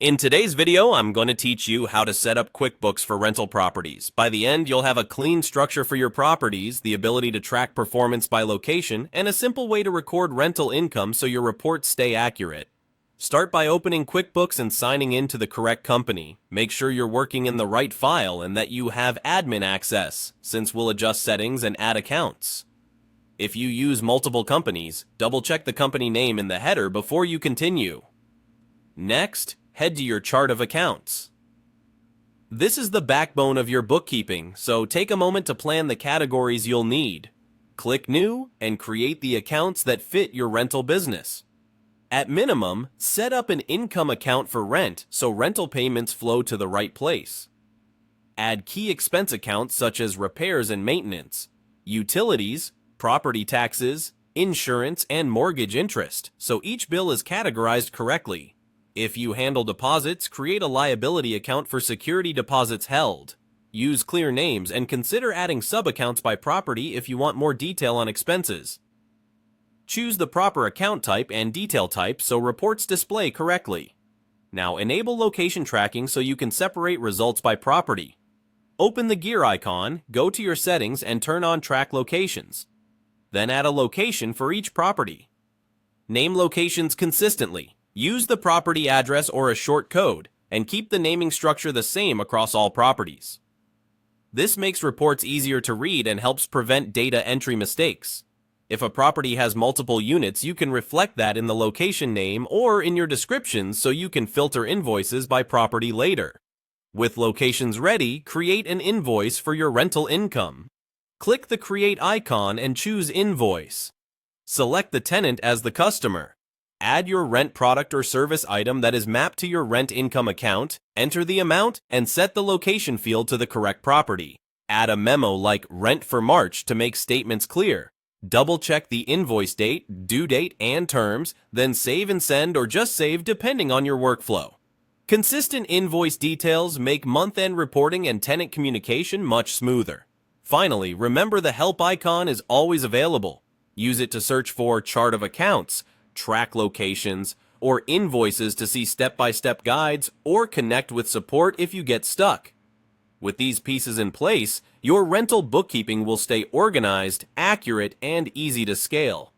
In today's video, I'm going to teach you how to set up QuickBooks for rental properties. By the end, you'll have a clean structure for your properties, the ability to track performance by location, and a simple way to record rental income so your reports stay accurate. Start by opening QuickBooks and signing in to the correct company. Make sure you're working in the right file and that you have admin access, since we'll adjust settings and add accounts. If you use multiple companies, double-check the company name in the header before you continue. Next, head to your chart of accounts. This is the backbone of your bookkeeping, so take a moment to plan the categories you'll need. Click New and create the accounts that fit your rental business. At minimum, set up an income account for rent so rental payments flow to the right place. Add key expense accounts such as repairs and maintenance, utilities, property taxes, insurance, and mortgage interest, so each bill is categorized correctly. If you handle deposits, create a liability account for security deposits held. Use clear names and consider adding sub-accounts by property if you want more detail on expenses. Choose the proper account type and detail type so reports display correctly. Now enable location tracking so you can separate results by property. Open the gear icon, go to your settings, and turn on Track Locations. Then add a location for each property. Name locations consistently. Use the property address or a short code, and keep the naming structure the same across all properties. This makes reports easier to read and helps prevent data entry mistakes. If a property has multiple units, you can reflect that in the location name or in your descriptions so you can filter invoices by property later. With locations ready, create an invoice for your rental income. Click the Create icon and choose Invoice. Select the tenant as the customer. Add your rent product or service item that is mapped to your rent income account, enter the amount, and set the location field to the correct property. Add a memo like Rent for March to make statements clear. Double-check the invoice date, due date, and terms, then save and send or just save depending on your workflow. Consistent invoice details make month-end reporting and tenant communication much smoother. Finally, remember the help icon is always available. Use it to search for chart of accounts, track locations, or invoices to see step-by-step guides, or connect with support if you get stuck. With these pieces in place, your rental bookkeeping will stay organized, accurate, and easy to scale.